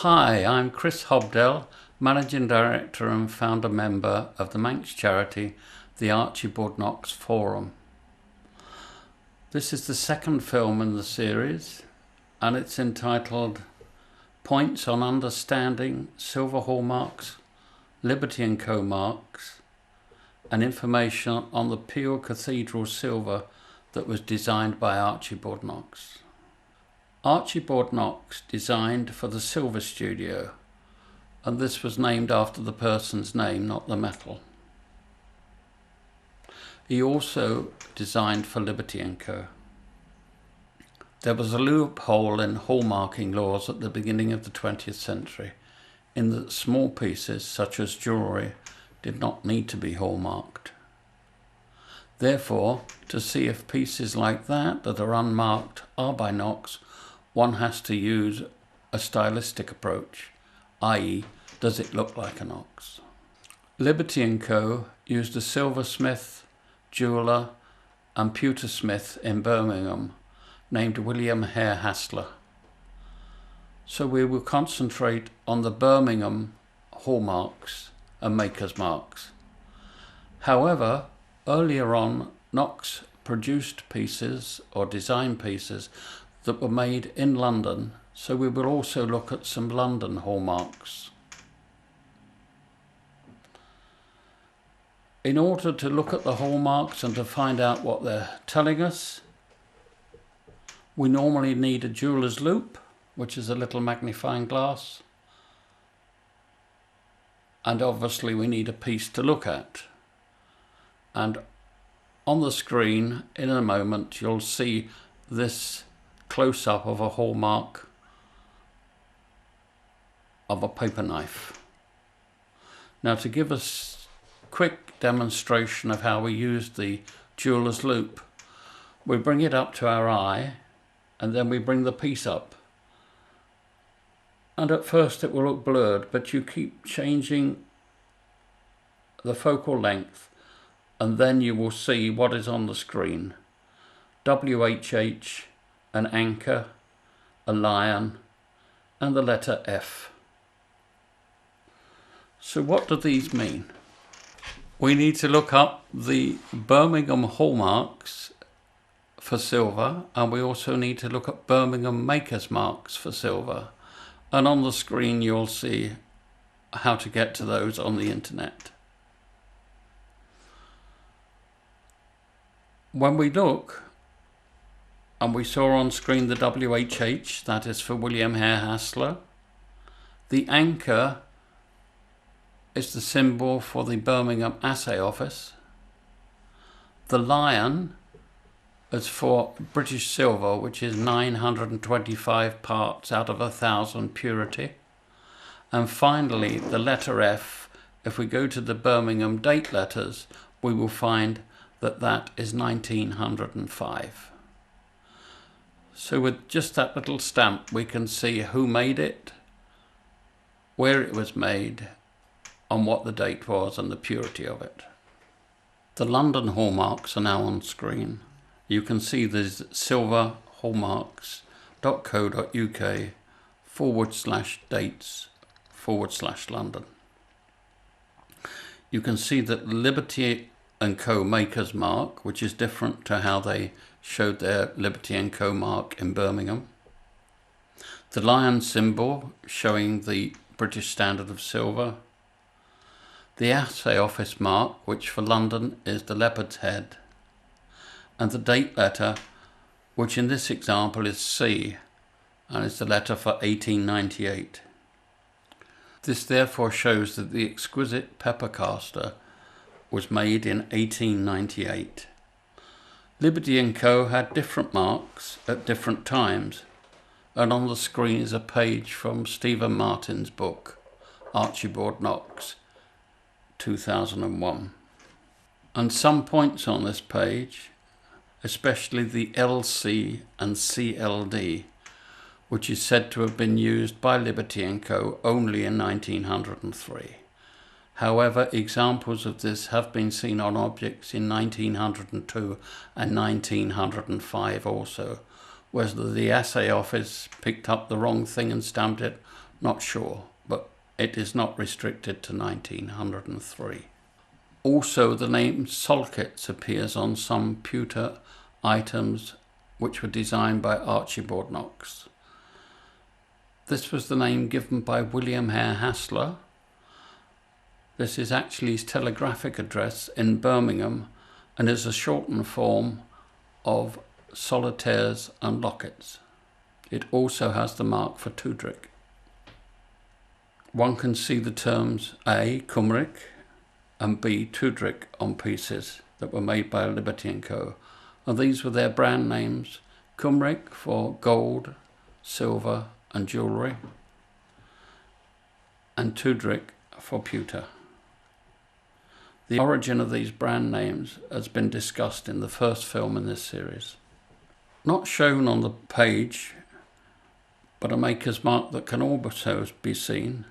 Hi, I'm Chris Hobdell, Managing Director and Founder Member of the Manx charity, the Archibald Knox Forum. This is the second film in the series, and it's entitled Points on Understanding Silver Hallmarks, Liberty & Co marks, and information on the Peel Cathedral silver that was designed by Archibald Knox. Archibald Knox designed for the Silver Studio, and this was named after the person's name, not the metal. He also designed for Liberty & Co. There was a loophole in hallmarking laws at the beginning of the 20th century in that small pieces, such as jewellery, did not need to be hallmarked. Therefore, to see if pieces like that are unmarked are by Knox, one has to use a stylistic approach, i.e., does it look like a Knox? Liberty & Co. used a silversmith, jeweller and pewtersmith in Birmingham named William Hare Hassler. So we will concentrate on the Birmingham hallmarks and maker's marks. However, earlier on, Knox produced pieces or design pieces that were made in London, so we will also look at some London hallmarks. In order to look at the hallmarks and to find out what they're telling us, we normally need a jeweller's loupe, which is a little magnifying glass, and obviously we need a piece to look at. And on the screen, in a moment, you'll see this close-up of a hallmark of a paper knife. Now, to give us a quick demonstration of how we use the jeweller's loupe, we bring it up to our eye and then we bring the piece up. And at first it will look blurred, but you keep changing the focal length and then you will see what is on the screen. WHH, an anchor, a lion, and the letter F. So what do these mean? We need to look up the Birmingham hallmarks for silver, and we also need to look at Birmingham maker's marks for silver. And on the screen you'll see how to get to those on the internet. When we look, and we saw on screen the WHH, that is for William Hare Hassler. The anchor is the symbol for the Birmingham Assay Office. The lion is for British silver, which is 925 parts out of 1,000 purity. And finally, the letter F, if we go to the Birmingham date letters, we will find that that is 1905. So with just that little stamp, we can see who made it, where it was made, and what the date was and the purity of it. The London hallmarks are now on screen. You can see there's silverhallmarks.co.uk/dates/London. You can see that Liberty & Co maker's mark, which is different to how they showed their Liberty & Co mark in Birmingham. The lion symbol showing the British standard of silver. The Assay Office mark, which for London is the leopard's head. And the date letter, which in this example is C, and is the letter for 1898. This therefore shows that the exquisite pepper caster was made in 1898. Liberty & Co had different marks at different times, and on the screen is a page from Stephen Martin's book, Archibald Knox, 2001. And some points on this page, especially the LC and CLD, which is said to have been used by Liberty & Co only in 1903. However, examples of this have been seen on objects in 1902 and 1905 also, whether the Assay Office picked up the wrong thing and stamped it, Not sure, but it is not restricted to 1903. Also, the name Sulkits appears on some pewter items which were designed by Archibald Knox. This was the name given by William Hare Hassler. This is actually his telegraphic address in Birmingham and is a shortened form of solitaires and lockets. It also has the mark for Tudrick. One can see the terms A, Cymric, and B, Tudrick on pieces that were made by Liberty & Co. And these were their brand names: Cymric for gold, silver and jewellery, and Tudrick for pewter. The origin of these brand names has been discussed in the first film in this series. Not shown on the page, but a maker's mark that can also be seen,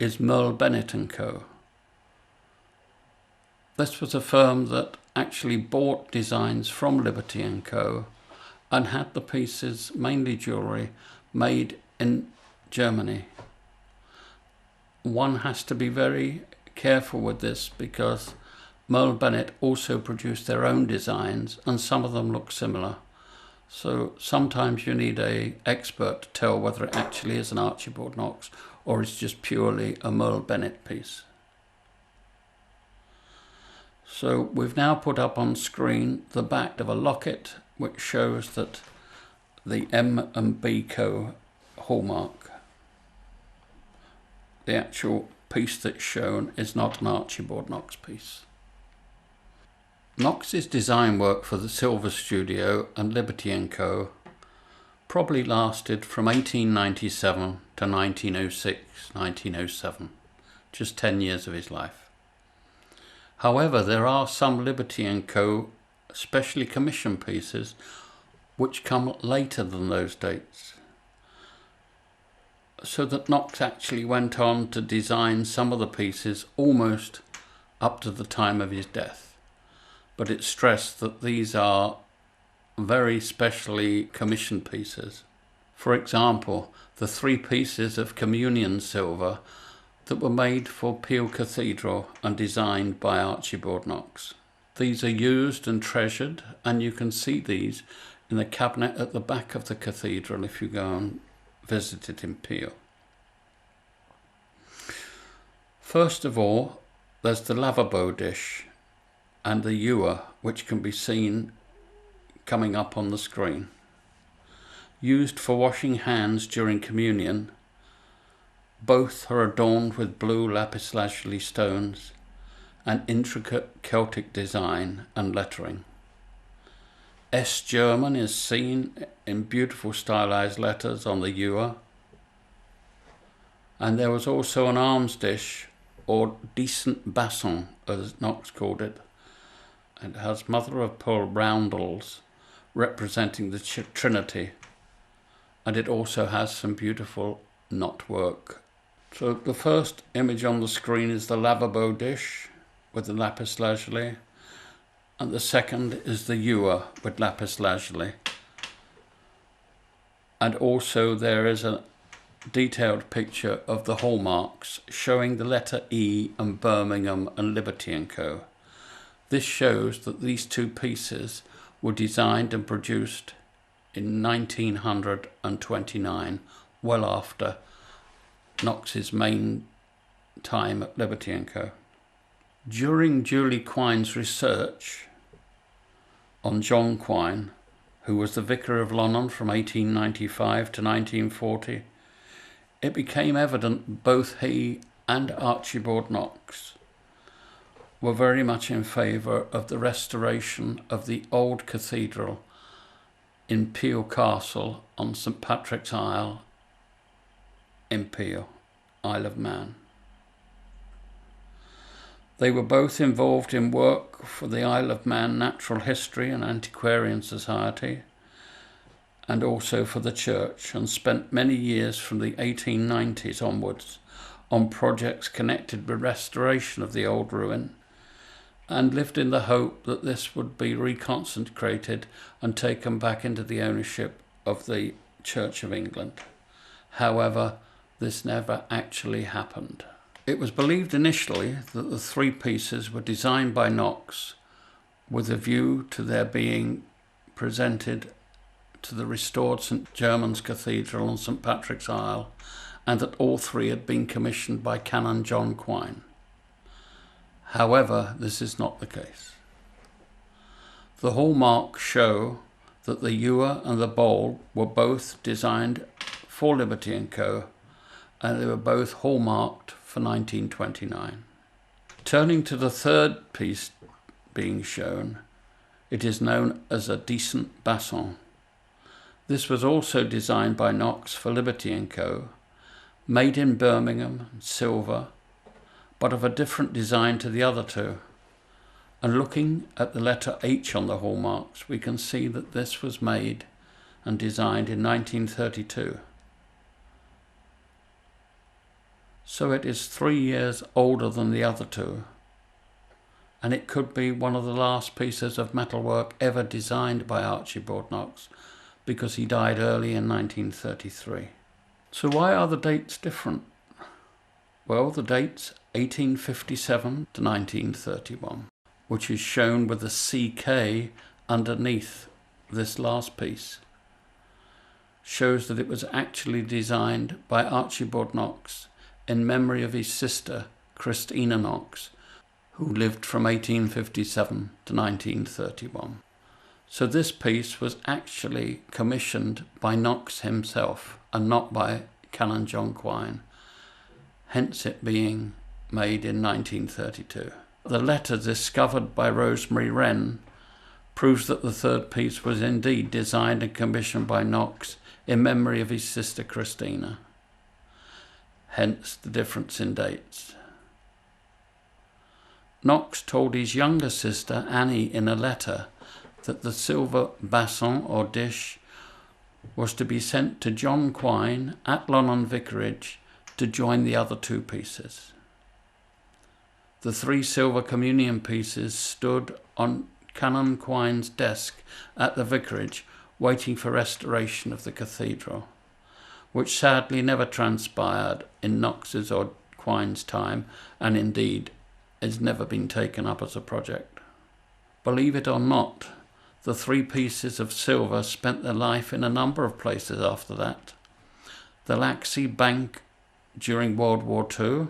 is Merle Bennett & Co. This was a firm that actually bought designs from Liberty & Co. and had the pieces, mainly jewellery, made in Germany. One has to be very careful with this because Merle Bennett also produced their own designs and some of them look similar. So sometimes you need an expert to tell whether it actually is an Archibald Knox or it's just purely a Merle Bennett piece. So we've now put up on screen the back of a locket which shows that the M&B Co. hallmark. The actual piece that's shown is not an Archibald Knox piece. Knox's design work for the Silver Studio and Liberty & Co. probably lasted from 1897 to 1906-1907, just 10 years of his life. However, there are some Liberty & Co. specially commissioned pieces which come later than those dates, so that Knox actually went on to design some of the pieces almost up to the time of his death. But it's stressed that these are very specially commissioned pieces. For example, the 3 pieces of communion silver that were made for Peel Cathedral and designed by Archibald Knox. These are used and treasured, and you can see these in the cabinet at the back of the cathedral if you go and visit it in Peel. First of all, there's the lavabo dish and the ewer, which can be seen coming up on the screen. Used for washing hands during communion, both are adorned with blue lapis lazuli stones and intricate Celtic design and lettering. S. German is seen in beautiful stylized letters on the ewer. And there was also an alms dish, or decent basson, as Knox called it. It has mother of pearl roundels representing the Trinity, and it also has some beautiful knotwork. So the first image on the screen is the lavabo dish with the lapis lazuli, and the second is the ewer with lapis lazuli. And also there is a detailed picture of the hallmarks showing the letter E and Birmingham and Liberty & Co. This shows that these 2 pieces were designed and produced in 1929, well after Knox's main time at Liberty & Co. During Julie Quine's research on John Quine, who was the Vicar of Lonnon from 1895 to 1940, it became evident both he and Archibald Knox were very much in favour of the restoration of the old cathedral in Peel Castle on St Patrick's Isle in Peel, Isle of Man. They were both involved in work for the Isle of Man Natural History and Antiquarian Society, and also for the church, and spent many years from the 1890s onwards on projects connected with restoration of the old ruin, and lived in the hope that this would be reconsecrated and taken back into the ownership of the Church of England. However, this never actually happened. It was believed initially that the three pieces were designed by Knox with a view to their being presented to the restored St Germans Cathedral on St Patrick's Isle, and that all three had been commissioned by Canon John Quine. However, this is not the case. The hallmarks show that the ewer and the bowl were both designed for Liberty & Co., and they were both hallmarked for 1929. Turning to the third piece being shown, it is known as a decent basson. This was also designed by Knox for Liberty & Co., made in Birmingham, silver, but of a different design to the other two. And looking at the letter H on the hallmarks, we can see that this was made and designed in 1932. So it is 3 years older than the other two, and it could be one of the last pieces of metalwork ever designed by Archibald Knox, because he died early in 1933. So why are the dates different? Well, the date's 1857 to 1931, which is shown with a CK underneath this last piece, shows that it was actually designed by Archibald Knox in memory of his sister, Christina Knox, who lived from 1857 to 1931. So this piece was actually commissioned by Knox himself and not by Canon John Quine, hence it being made in 1932. The letter discovered by Rosemary Wren proves that the third piece was indeed designed and commissioned by Knox in memory of his sister Christina, hence the difference in dates. Knox told his younger sister Annie in a letter that the silver basson or dish was to be sent to John Quine at Lonnon Vicarage to join the other two pieces. The three silver communion pieces stood on Canon Quine's desk at the vicarage waiting for restoration of the cathedral, which sadly never transpired in Knox's or Quine's time, and indeed has never been taken up as a project. Believe it or not, the three pieces of silver spent their life in a number of places after that. The Laxey Bank during World War II,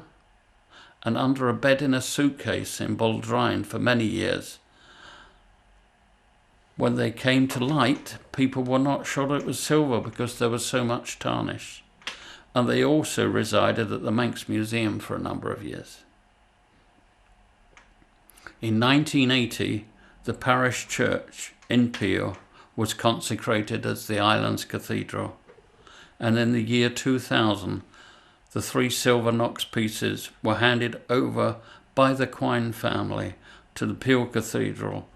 and under a bed in a suitcase in Baldrine for many years. When they came to light, people were not sure it was silver because there was so much tarnish. And they also resided at the Manx Museum for a number of years. In 1980, the parish church in Peel was consecrated as the island's cathedral, and in the year 2000, the three silver Knox pieces were handed over by the Quine family to the Peel Cathedral,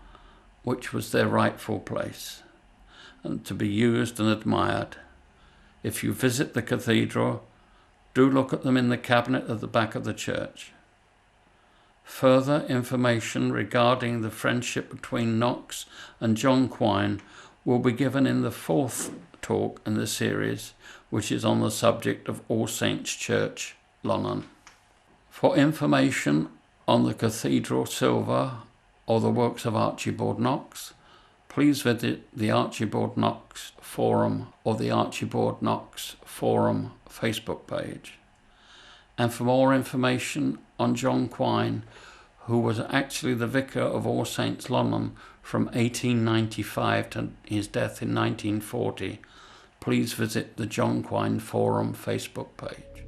which was their rightful place, and to be used and admired. If you visit the cathedral, do look at them in the cabinet at the back of the church. Further information regarding the friendship between Knox and John Quine will be given in the fourth talk in the series, which is on the subject of All Saints Church, Lonnon. For information on the cathedral silver or the works of Archibald Knox, please visit the Archibald Knox Forum or the Archibald Knox Forum Facebook page. And for more information on John Quine, who was actually the vicar of All Saints Lonnon from 1895 to his death in 1940, please visit the John Quine Forum Facebook page.